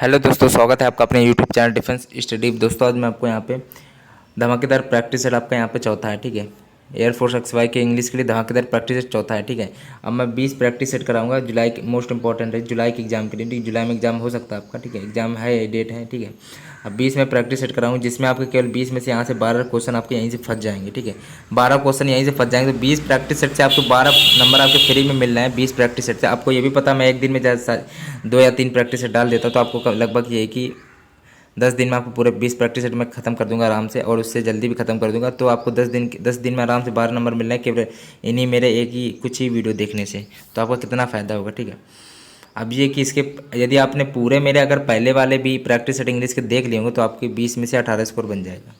Hello दोस्तों, स्वागत है आपका अपने यूट्यूब चैनल डिफेंस स्टडी। दोस्तों आज मैं आपको यहाँ पे धमाकेदार प्रैक्टिस सेट आपका यहाँ पे चौथा है, ठीक है। एयरफोर्स XY के इंग्लिश के लिए धमाकेदार प्रैक्टिस सेट चौथा है, ठीक है। अब मैं 20 प्रैक्टिस सेट कराऊंगा जुलाई के, मोस्ट इंपॉर्टेंट है जुलाई के एग्जाम के लिए, ठीक है। जुलाई में एग्जाम हो सकता है आपका, ठीक है। एग्जाम है, डेट है, ठीक है। अब 20 में प्रैक्टिस सेट कराऊंगा जिसमें आपके केवल 20 में से यहाँ से 12 क्वेश्चन आपके यहीं से फंस जाएंगे, ठीक है। 12 क्वेश्चन यहीं से फंस जाएंगे, तो 20 प्रैक्टिस सेट से आपको 12 नंबर आपके फ्री में मिल रहे हैं। 20 प्रैक्टिस सेट से आपको ये भी पता, मैं एक दिन में ज़्यादा 2 या 3 प्रैक्टिस सेट डाल देता तो आपको लगभग ये है कि 10 दिन में आपको पूरे 20 प्रैक्टिस सेट में ख़त्म कर दूंगा आराम से, और उससे जल्दी भी ख़त्म कर दूंगा। तो आपको 10 दिन में आराम से 12 नंबर मिल रहे हैं केवल इन्हीं मेरे एक ही कुछ ही वीडियो देखने से। तो आपका कितना फ़ायदा होगा, ठीक है। अब ये कि इसके यदि आपने पूरे मेरे अगर पहले वाले भी प्रैक्टिस सेट इंग्लिश के देख लिए होंगे तो आपके 20 में से 18 स्कोर बन जाएगा।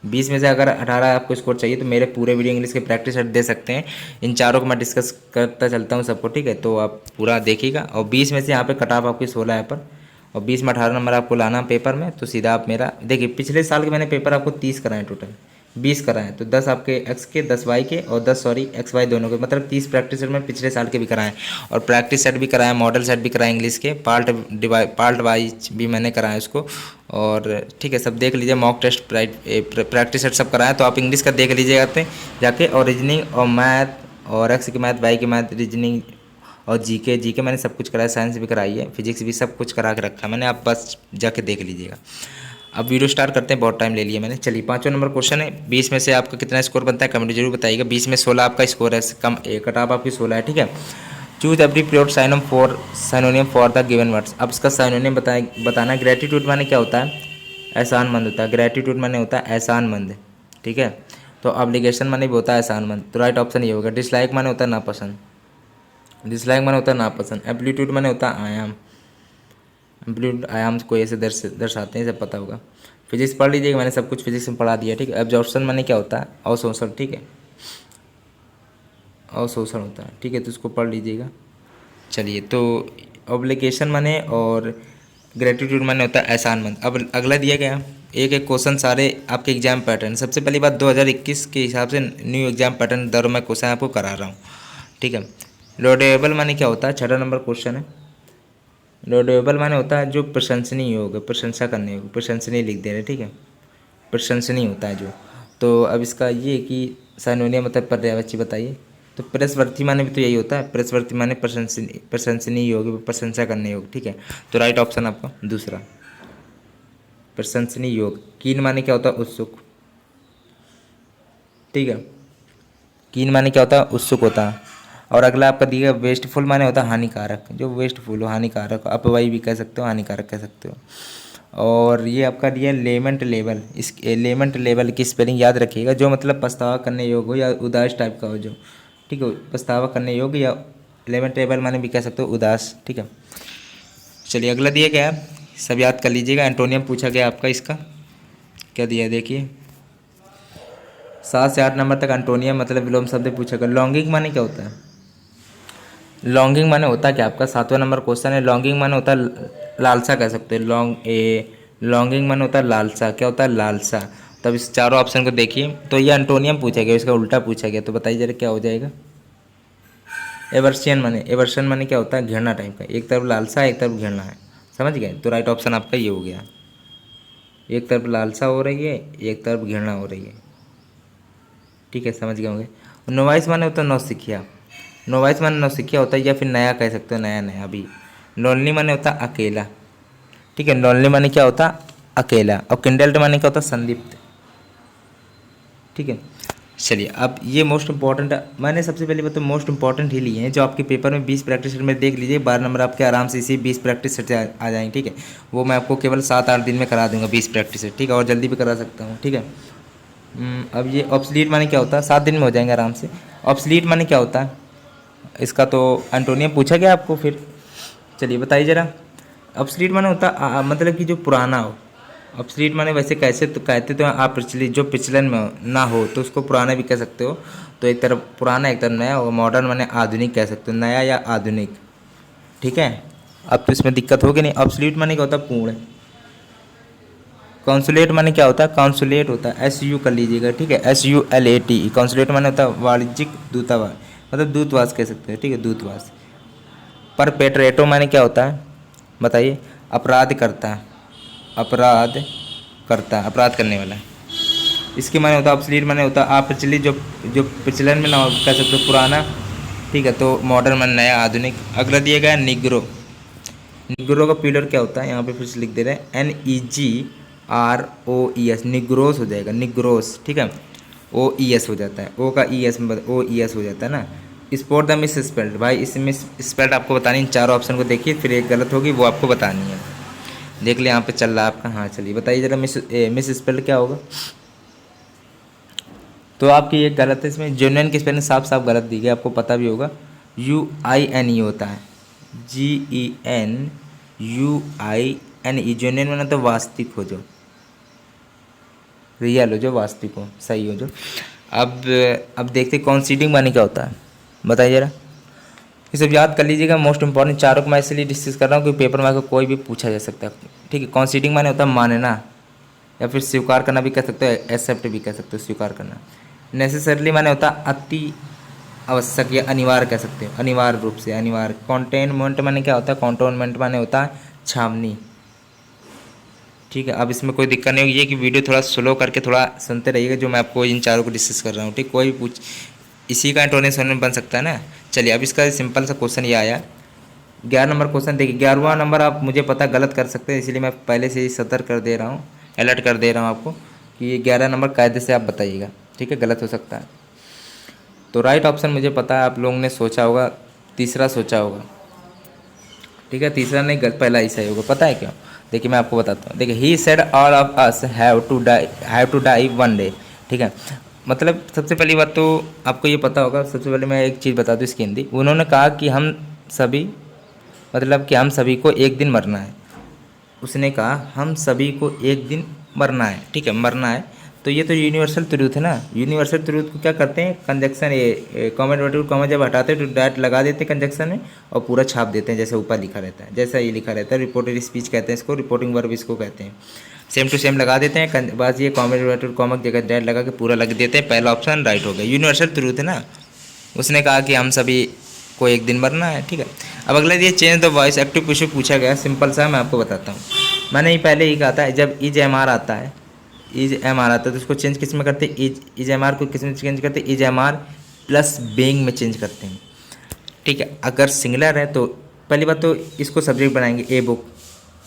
20 में से अगर 18 आपको स्कोर चाहिए तो मेरे पूरे वीडियो इंग्लिश के प्रैक्टिस सेट दे सकते हैं। इन चारों को मैं डिस्कस करता चलता हूँ सबको, ठीक है। तो आप पूरा देखिएगा। और 20 में से यहाँ पे कट ऑफ आपकी 16 है पर, और 20 में 18 नंबर आपको लाना पेपर में, तो सीधा आप मेरा देखिए, पिछले साल के मैंने पेपर आपको 30 कराए, टोटल 20 कराए, तो 10 आपके एक्स के, 10 वाई के, और 10 सॉरी XY दोनों के, मतलब 30 प्रैक्टिस सेट में पिछले साल के भी कराए। और प्रैक्टिस सेट भी कराए, मॉडल सेट भी कराए इंग्लिश के, पार्ट वाइज भी मैंने कराए उसको। और ठीक है, सब देख लीजिए। मॉक टेस्ट प्रैक्टिस सेट सब कराए, तो आप इंग्लिश का देख लीजिएगा जाके। और रीजनिंग और मैथ और एक्स की मैथ, वाई की मैथ, रीजनिंग और जीके मैंने सब कुछ कराया, साइंस भी कराई है, फिजिक्स भी सब कुछ करा के रखा है मैंने, आप बस जाके देख लीजिएगा। अब वीडियो स्टार्ट करते हैं, बहुत टाइम ले लिया मैंने। चलिए, 5वां नंबर क्वेश्चन है। 20 में से आपका कितना स्कोर बनता है कमेंट जरूर बताइएगा। 20 में 16 आपका स्कोर है, कम कट ऑफ आपकी 16 है, ठीक है। Choose every pure synonym for the given words. अब इसका साइनोनियम बताना। ग्रेटिट्यूड माने क्या होता है? एहसानमंद होता है। ग्रेटिट्यूड माने होता है एहसानमंद, ठीक है। तो ऑब्लिगेशन माने भी होता है एहसानमंद, तो राइट ऑप्शन ये होगा। डिसलाइक माने होता है नापसंद। डिसलाइक माने होता है नापसंद। एम्पलीट्यूड माने होता है आयाम। एम्पलीट्यूड आयाम को ऐसे दर्शाते हैं, सब पता होगा। फिजिक्स पढ़ लीजिएगा, मैंने सब कुछ फिजिक्स में पढ़ा दिया, ठीक है। एब्जॉर्प्शन माने क्या होता है? अवशोषण, ठीक है। अवशोषण होता है, ठीक है, तो इसको पढ़ लीजिएगा। चलिए, तो ऑब्लिगेशन माने और ग्रेटिट्यूड माने होता है एहसानमंद। अब अगला दिया गया एक एक क्वेश्चन सारे आपके एग्जाम पैटर्न। सबसे पहली बात, 2021 के हिसाब से न्यू एग्जाम पैटर्न दर मैं क्वेश्चन आपको करा रहा हूँ, ठीक है। लॉडेबल माने क्या होता है? 6 नंबर क्वेश्चन है। लॉडेबल माने होता है जो प्रशंसनीय योग, प्रशंसा करने योग, प्रशंसनीय लिख दे रहे, ठीक है। प्रशंसनीय होता है जो। तो अब इसका ये कि साइनोनियम मतलब पर्यायवाची बताइए। तो प्रशस्वर्ती माने भी तो यही होता है। प्रशस्वर्ती माने प्रशंसनीय योग, प्रशंसा करने योग, ठीक है। तो राइट ऑप्शन आपका दूसरा, प्रशंसनीय योग। कीन माने क्या होता है? उत्सुक, ठीक है। कीन माने क्या होता है? उत्सुक होता है। और अगला आपका दिया वेस्टफुल माने होता है हानिकारक, जो वेस्टफुल हो, हानिकारक, अपव्यय भी कह सकते हो, हानिकारक कह सकते हो। और ये आपका दिया लेमेंट लेवल। इस लेमेंट लेवल की स्पेलिंग याद रखिएगा, जो मतलब पछतावा करने योग्य हो या उदास टाइप का हो, जो, ठीक है, पछतावा करने योग्य, या लेमेंट लेवल माने भी कह सकते हो उदास, ठीक है। चलिए, अगला दिया गया है, सब याद कर लीजिएगा। एंटोनियम पूछा गया आपका, इसका क्या दिया है देखिए। 7 से 8 नंबर तक एंटोनियम मतलब विलोम शब्द पूछा गया। लॉन्गिंग माने क्या होता है? लॉन्गिंग माने होता है क्या आपका? 7वां नंबर क्वेश्चन है। लॉन्गिंग माने होता है लालसा, कह सकते हैं। लॉन्गिंग माने होता है लालसा। क्या होता है? लालसा। तब इस चारों ऑप्शन को देखिए, तो ये एंटोनियम पूछा गया, इसका उल्टा पूछा गया, तो बताइए जरा क्या हो जाएगा। एवर्शन माने क्या होता है? घृणा टाइप का। एक तरफ लालसा है, एक तरफ घृणा है, समझ गए। तो राइट ऑप्शन आपका ये हो गया। एक तरफ लालसा हो रही है, एक तरफ घृणा हो रही है, ठीक है, समझ गए होंगे। नोवाइस माने होता है नौसिखिया। नोवाइस माने नौसिखिया होता है, या फिर नया कह सकते हो, नया नया भी। लोनली माने होता है अकेला, ठीक है। लोनली माने क्या होता है? अकेला। और किंडल्ड माने क्या होता है? संदीप्त, ठीक है। चलिए, अब ये मोस्ट इंपॉर्टेंट, मैंने सबसे पहले बात तो मोस्ट इंपॉर्टेंट ही लिए हैं, जो आपके पेपर में 20 प्रैक्टिस सेट में देख लीजिए। 12 नंबर आपके आराम से इसी 20 प्रैक्टिस सेट से आ जाएंगे, ठीक है। वो मैं आपको केवल 7-8 दिन में करा दूंगा 20 प्रैक्टिस सेट, ठीक है, और जल्दी भी करा सकता हूँ, ठीक है। अब ये ऑब्सलीट माने क्या होता है? 7 दिन में हो जाएंगे आराम से। ऑब्सलीट माने क्या होता है? इसका तो एंटोनियम पूछा गया आपको फिर। चलिए बताइए ज़रा। ऑब्सलीट माने होता मतलब कि जो पुराना हो। ऑब्सलीट माने वैसे कैसे तो कहते तो आप प्रचलित, जो प्रचलन में ना हो तो उसको पुराना भी कह सकते हो। तो एक तरफ पुराना, एक तरफ नया, और मॉडर्न माने आधुनिक कह सकते हो, नया या आधुनिक, ठीक है। अब तो इसमें दिक्कत होगी नहीं। ऑब्सलीट माने क्या होता है? पूर्ण। कॉन्सुलेट माने क्या होता है? कॉन्सुलेट होता है, SU कर लीजिएगा, ठीक है, SULAT। कॉन्सुलेट माने होता है वाणिज्यिक दूतावास, मतलब दूतवास कह सकते हैं, ठीक है, दूतवास। परपेट्रेटो माने क्या होता है? बताइए। अपराध करता, अपराध करता, अपराध करने वाला। इसके माने होता है ऑब्सलीट, माने होता है अप्रचलित, जो जो प्रचलन में ना हो, कह सकते हो पुराना, ठीक है। तो मॉडर्न माने नया, आधुनिक। अगला दिया गया निग्रो। निग्रो का प्लूरल क्या होता है, यहाँ पे फिर से लिख दे रहे हैं NEGROES, निग्रोस हो जाएगा, निग्रोस, ठीक है। OES हो जाता है, ओ का ES में OES हो जाता है ना। स्पॉट द मिस स्पेल्ड, भाई इसमें स्पेल्ड आपको बतानी, इन चारों ऑप्शन को देखिए, फिर एक गलत होगी वो आपको बतानी है। देख ले यहाँ पे चल रहा है आपका, हाँ चलिए बताइए जरा मिस स्पेल्ड क्या होगा। तो आपकी एक गलत है इसमें, जेन्युइन की स्पेलिंग साफ साफ गलत दी गई, आपको पता भी होगा। UINE होता है, GENUINE, जेन्युइन माना तो वास्तविक हो, जो रियल हो, जो वास्तविक हो, सही हो जो। अब देखते कॉन्सीडिंग माने क्या होता है, बताइए जरा। ये सब याद कर लीजिएगा, मोस्ट इंपॉर्टेंट चारों को मैं इसलिए डिस्कस कर रहा हूँ कि पेपर में आपको कोई भी पूछा जा सकता है, ठीक है। कॉन्सीडिंग माने होता है मानना, या फिर स्वीकार करना भी कह सकते हो, एक्सेप्ट भी कह सकते हो, स्वीकार करना। नेसेसरली माने होता है अति आवश्यक या अनिवार्य कह सकते हो, अनिवार्य रूप से, अनिवार्य। कॉन्टेनमेंट माने क्या होता है, कॉन्टोनमेंट माने होता है छावनी, ठीक है। अब इसमें कोई दिक्कत नहीं होगी, ये कि वीडियो थोड़ा स्लो करके थोड़ा सुनते रहिएगा, जो मैं आपको इन चारों को डिस्कस कर रहा हूँ, ठीक। कोई भी पूछ, इसी का इंटोनेशन में बन सकता है ना। चलिए अब इसका सिंपल सा क्वेश्चन ये आया, 11 नंबर क्वेश्चन देखिए। 11वां नंबर आप मुझे पता गलत कर सकते हैं, इसलिए मैं पहले से ही सतर्क कर दे रहा हूँ, अलर्ट कर दे रहा हूँ आपको कि ये 11 नंबर कायदे से आप बताइएगा, ठीक है, गलत हो सकता है। तो राइट ऑप्शन मुझे पता है आप लोगों ने सोचा होगा, तीसरा सोचा होगा, ठीक है। तीसरा नहीं, पहला ही सही होगा, पता है क्यों, देखिए मैं आपको बताता हूँ। देखिए he said all of us have to die one day, ठीक है। मतलब सबसे पहली बात तो आपको ये पता होगा, सबसे पहले मैं एक चीज़ बता दूँ इसकी हिंदी। उन्होंने कहा कि हम सभी, मतलब कि हम सभी को एक दिन मरना है। उसने कहा हम सभी को एक दिन मरना है, ठीक है, मरना है। तो ये तो यूनिवर्सल ट्रूथ है ना। यूनिवर्सल ट्रूथ को क्या करते हैं, कंजक्शन, ये कॉमेंट कॉमा जब हटाते हैं तो डैट लगा देते हैं कंजक्शन में, और पूरा छाप देते हैं जैसे ऊपर लिखा रहता है, जैसा ये लिखा रहता है। रिपोर्टेड स्पीच कहते हैं इसको, रिपोर्टिंग वर्ब इसको कहते हैं। सेम टू सेम लगा देते हैं, बस ये कॉमेंट कॉमा की जगह डैट लगा के पूरा लग देते हैं। पहला ऑप्शन राइट हो गया, यूनिवर्सल ट्रूथ है ना। उसने कहा कि हम सभी को एक दिन मरना है, ठीक है। अब अगला ये change the voice active question पूछा गया, सिंपल सा मैं आपको बताता हूँ। मैंने ये पहले ही कहा था, जब इज एम आर आता है, इज एम आर आता है तो उसको चेंज किस में करते हैं, इज एम आर को किस में चेंज करते हैं, is am are plus being में चेंज करते हैं, ठीक है। अगर सिंगुलर है तो पहली बात तो इसको सब्जेक्ट बनाएंगे ए बुक,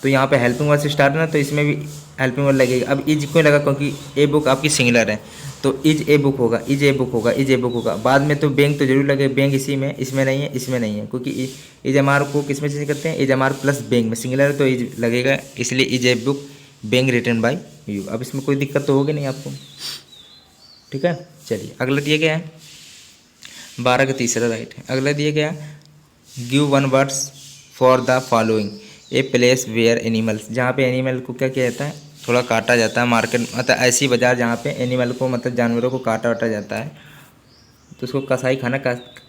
तो यहाँ पे हेल्पिंग वर्ड से स्टार्ट है ना, तो इसमें भी हेल्पिंग वर्ड लगेगा। अब इज क्यों लगा, क्योंकि ए बुक आपकी सिंगुलर है, तो इज ए बुक होगा, इज ए बुक होगा, इज ए बुक होगा। बाद में तो बैंक तो जरूर लगे, बैंक इसी में, इसमें नहीं है, इसमें नहीं है, क्योंकि इज एम आर को किस में चेंज करते हैं, is am are plus being में। सिंगुलर है तो इज लगेगा, इसलिए is a book being written by you. अब इसमें कोई दिक्कत तो होगी नहीं आपको, ठीक है। चलिए अगला दिया गया है 12 का तीसरा राइट है। अगला दिया गया give one words for the following, a place where animals, जहाँ पे एनिमल को क्या किया जाता है, थोड़ा काटा जाता है। मार्केट मतलब ऐसी बाज़ार जहाँ पे एनिमल को, मतलब जानवरों को काटा वाटा जाता है, तो उसको कसाई खाना,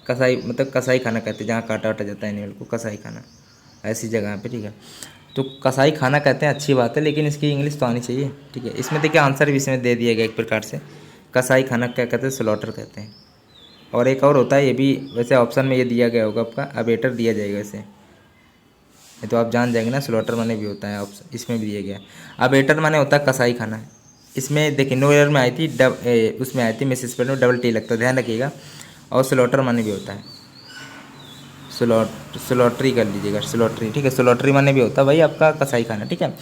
कसाई मतलब कसाई खाना कहते हैं, जहाँ काटा वाटा जाता है एनिमल को, कसाई खाना, ऐसी जगह पे, ठीक है। तो कसाई खाना कहते हैं, अच्छी बात है, लेकिन इसकी इंग्लिश तो आनी चाहिए, ठीक है। इसमें देखिए आंसर भी इसमें दे दिया गया एक प्रकार से, कसाई खाना क्या कहते हैं, स्लॉटर कहते हैं। और एक और होता है, ये भी वैसे ऑप्शन में ये दिया गया होगा आपका, अबेटर दिया जाएगा वैसे, ये तो आप जान जाएंगे ना, स्लॉटर माने भी होता है ऑप्शन, इसमें भी दिया गया। अबेटर माने होता है कसाई खाना। इसमें देखिए नो एयर में आई थी, उसमें आई थी मिस स्पेल में डबल टी लगता है, ध्यान रखिएगा। और स्लॉटर माने भी होता है, स्लॉटरी कर लीजिएगा, स्लॉटरी, ठीक है। स्लॉटरी माने भी होता है भाई आपका कसाई खाना, ठीक है।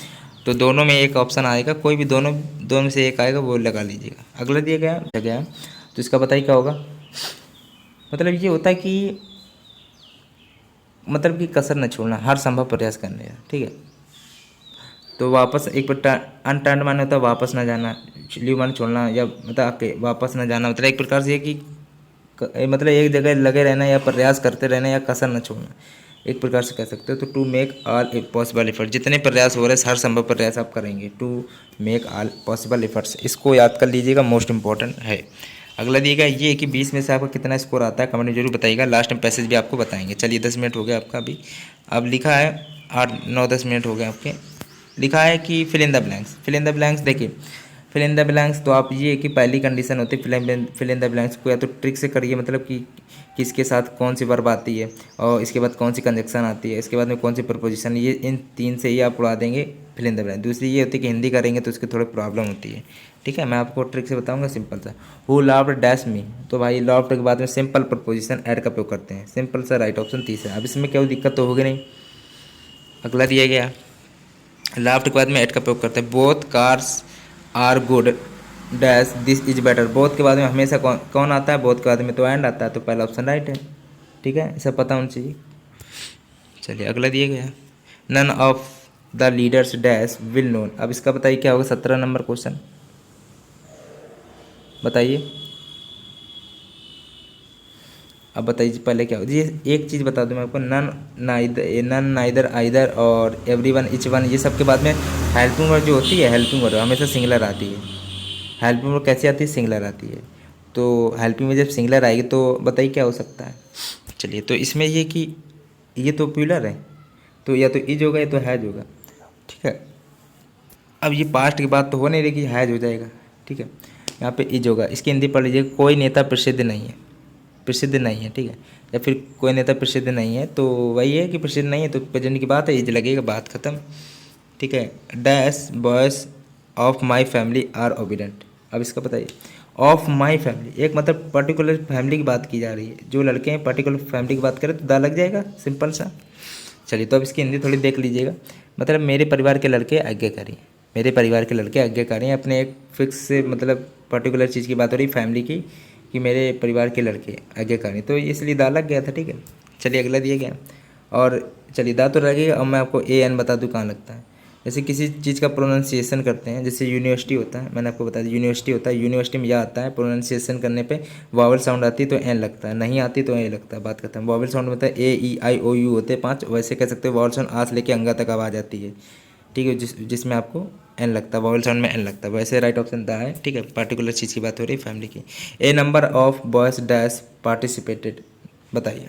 तो दोनों में एक ऑप्शन आएगा, कोई भी दोनों दोनों में से एक आएगा, वो लगा लीजिएगा। अगला दिया गया है, तो इसका बताइए क्या होगा। मतलब ये होता है कि मतलब कि कसर न छोड़ना, हर संभव प्रयास करने का, ठीक है। तो वापस एक पर अनटर्न माने होता है वापस ना जाना, लीव माने छोड़ना, या मतलब वापस ना जाना, मतलब एक प्रकार से ये कि मतलब एक जगह लगे रहना, या प्रयास करते रहना, या कसर न छोड़ना, एक प्रकार से कह सकते हो। तो to make all possible effort, जितने प्रयास हो रहे हैं हर संभव प्रयास आप करेंगे, to make all possible efforts, इसको याद कर लीजिएगा, मोस्ट इंपॉर्टेंट है। अगला दिएगा ये कि 20 में से आपका कितना स्कोर आता है, कमेंट में जरूर बताइएगा, लास्ट में पैसेज भी आपको बताएंगे। चलिए 10 मिनट हो गया आपका अभी, अब लिखा है 8 9 10 मिनट हो गए आपके। लिखा है कि fill in the blanks, fill in the blanks देखिए फिल इन द ब्लैंक्स, तो आप ये कि पहली कंडीशन होती है फिल इन द ब्लैंक्स को या तो ट्रिक से करिए, मतलब कि किसके साथ कौन सी वर्ब आती है और इसके बाद कौन सी कंजक्शन आती है, इसके बाद में कौन सी प्रपोजिशन, ये इन तीन से ही आप उड़ा देंगे फिल इन द ब्लैंक। दूसरी ये होती है कि हिंदी करेंगे तो उसकी थोड़ी प्रॉब्लम होती है, ठीक है। मैं आपको ट्रिक से बताऊंगा सिंपल सा। हु लाफ्ड डैश मी, तो भाई लाफ्ड के बाद में सिंपल प्रपोजिशन ऐड का उपयोग करते हैं, सिंपल सा राइट ऑप्शन तीसरा। अब इसमें क्या दिक्कत तो होगी नहीं। अगला दिया गया लाफ्ट के बाद में ऐड का प्रयोग करते हैं, both cars are good dash this is better. Both के बाद में हमेशा कौन आता है, बोथ के बाद में तो एंड आता है, तो पहला ऑप्शन राइट है, ठीक है। सब पता होना चाहिए। चलिए अगला दिया गया none of the leaders dash will known. अब इसका बताइए क्या होगा, 17 नंबर क्वेश्चन बताइए। अब बताइए पहले क्या होगा, ये एक चीज़ बता दूं मैं आपको, नन नाइदर आइदर और एवरीवन ईच वन, ये सब के बाद में हेल्पिंग वर्ड जो होती है, हेल्पिंग वर्ड हमेशा सिंगुलर आती है। हेल्पिंग वर्ड कैसे आती है, सिंगुलर आती है। तो हेल्पिंग में जब सिंगुलर आएगी तो बताइए क्या हो सकता है। चलिए तो इसमें ये कि ये तो प्यूलर है, तो या तो इज होगा या तो हैज होगा, ठीक है। अब ये पास्ट की बात तो हो नहीं रही कि हैज हो जाएगा, ठीक है। यहाँ पे इज होगा, इसकी हिंदी पढ़ लीजिए, कोई नेता प्रसिद्ध नहीं है, प्रसिद्ध नहीं है, ठीक है। या फिर कोई नेता प्रसिद्ध नहीं है, तो वही है कि प्रसिद्ध नहीं है तो प्रेजेंट की बात है, इज लगेगा, बात खत्म, ठीक है। Dash boys of my family are obedient. अब इसका बताइए, ऑफ माई फैमिली एक मतलब पर्टिकुलर फैमिली की बात की जा रही है, जो लड़के हैं पर्टिकुलर फैमिली की बात करें तो दा लग जाएगा, सिंपल सा। चलिए तो अब इसकी हिंदी थोड़ी देख लीजिएगा, मतलब मेरे परिवार के लड़के आज्ञाकारी, मेरे परिवार के लड़के आज्ञाकारी हैं, अपने एक फिक्स से मतलब पर्टिकुलर चीज़ की बात हो रही फैमिली की, कि मेरे परिवार के लड़के आज्ञाकारी, तो इसलिए दा लग गया था, ठीक है। चलिए अगला दिया गया, और चलिए दा तो लगेगा। अब मैं आपको ए एन बता दूँ कहाँ लगता है। जैसे किसी चीज़ का प्रोनाउंसिएशन करते हैं, जैसे यूनिवर्सिटी होता है, मैंने आपको बता दिया यूनिवर्सिटी होता है, यूनिवर्सिटी में यह आता है प्रोनाउंसिएशन करने पे वावल साउंड आती है तो एन लगता है, नहीं आती तो ए लगता है, बात खत्म। वावल साउंड होता है ए ई आई ओ यू होते हैं 5, वैसे कह सकते हो वावल साउंड आ से लेके अंगा तक आवाज़ आती है, ठीक है, जिसमें आपको एन लगता है, वावल साउंड में एन लगता है, वैसे राइट ऑप्शन दा है, ठीक है। पार्टिकुलर चीज़ की बात हो रही है फैमिली की। A number of boys dash participated, बताइए।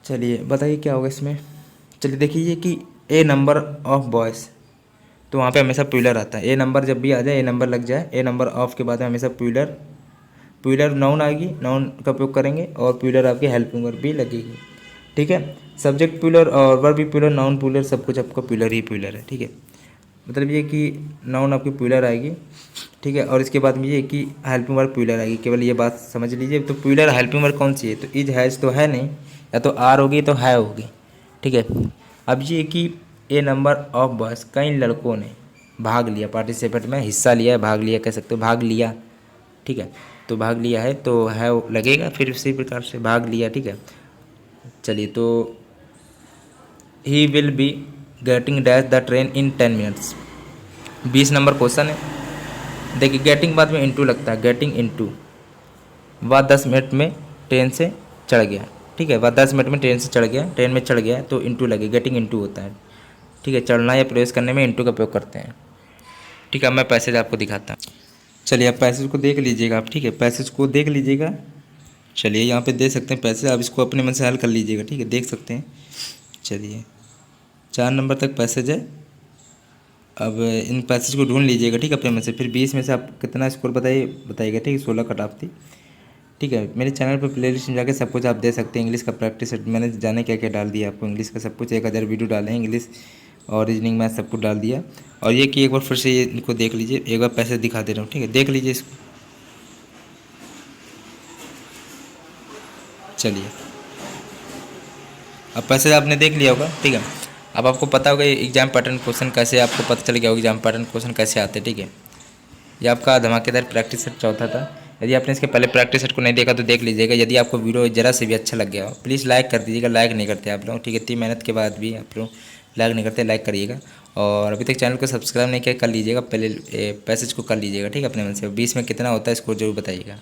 चलिए बताइए क्या होगा इसमें। चलिए देखिए कि ए नंबर ऑफ बॉयज़, तो वहाँ पे हमेशा प्यूलर आता है, ए नंबर जब भी आ जाए ए नंबर लग जाए, ए नंबर ऑफ के बाद में हमेशा प्यूलर प्यूलर नाउन आएगी, नाउन का उपयोग करेंगे, और प्यूलर आपकी हेल्पिंग वर्ब भी लगेगी, ठीक है। सब्जेक्ट प्यूलर और वर्ब भी प्यूलर, नाउन प्यूलर, सब कुछ आपका प्यूलर ही प्यूलर है, ठीक है। मतलब ये कि नाउन आपकी प्यूलर आएगी, ठीक है, और इसके बाद में ये कि हेल्पिंग वर्ब प्यूलर आएगी, केवल ये बात समझ लीजिए। तो प्यूलर हेल्पिंग वर्ब कौन सी है, तो इज हैज़ तो है नहीं, या तो आर होगी तो है होगी, ठीक है। अब ये कि ए नंबर ऑफ बॉयज़, कई लड़कों ने भाग लिया, पार्टिसिपेट में हिस्सा लिया, भाग लिया कह सकते हो, भाग लिया, ठीक है। तो भाग लिया है तो है लगेगा, फिर उसी प्रकार से भाग लिया, ठीक है। चलिए तो he will be getting dash the train in 10 minutes, 20 number question है। देखिए गेटिंग बाद में इंटू लगता है, गेटिंग इंटू, वह 10 मिनट में ट्रेन से चढ़ गया, ठीक है, वह 10 मिनट में ट्रेन से चढ़ गया, ट्रेन में चढ़ गया तो इंटू लगे, गेटिंग इंटू होता है, ठीक है। चढ़ना या प्रवेश करने में इंटू का उपयोग करते हैं, ठीक है। मैं पैसेज आपको दिखाता हूँ। चलिए आप पैसेज को देख लीजिएगा आप, ठीक है, पैसेज को देख लीजिएगा। चलिए यहाँ पे देख सकते हैं पैसेज, आप इसको अपने मन से हल कर लीजिएगा, ठीक है, देख सकते हैं। चलिए 4 नंबर तक पैसेज है, अब इन पैसेज को ढूंढ लीजिएगा, ठीक है, अपने मन से। फिर 20 में से आप कितना स्कोर बताइएगा, ठीक है। 16 कट ऑफ थी, ठीक है। मेरे चैनल पर प्लेलिस्ट में जाकर सब कुछ आप दे सकते हैं। इंग्लिश का प्रैक्टिस मैंने जाने क्या क्या डाल दिया आपको, इंग्लिश का सब कुछ 1000 वीडियो डाले हैं, इंग्लिश और रीजनिंग मैथ सब कुछ डाल दिया। और ये कि एक बार फिर से ये इनको देख लीजिए, एक बार पैसेज दिखा दे रहा हूँ, ठीक है, देख लीजिए इसको। चलिए अब पैसेज आपने देख लिया होगा, ठीक है। अब आपको पता होगा एग्जाम पैटर्न क्वेश्चन कैसे, आपको पता चल गया होगा एग्जाम पैटर्न क्वेश्चन कैसे आते हैं, ठीक है। ये आपका धमाकेदार प्रैक्टिस सेट चौथा था। यदि आपने इसके पहले प्रैक्टिस सेट को नहीं देखा तो देख लीजिएगा। यदि आपको वीडियो जरा से भी अच्छा लग गया हो प्लीज़ लाइक कर दीजिएगा, लाइक नहीं करते आप लोग, ठीक है। इतनी मेहनत के बाद भी आप लोग लाइक नहीं करते, लाइक करिएगा। और अभी तक चैनल को सब्सक्राइब नहीं किया कर लीजिएगा, पहले पैसेज को कर लीजिएगा, ठीक है, अपने मन से। 20 में कितना होता है इसको जरूर बताइएगा।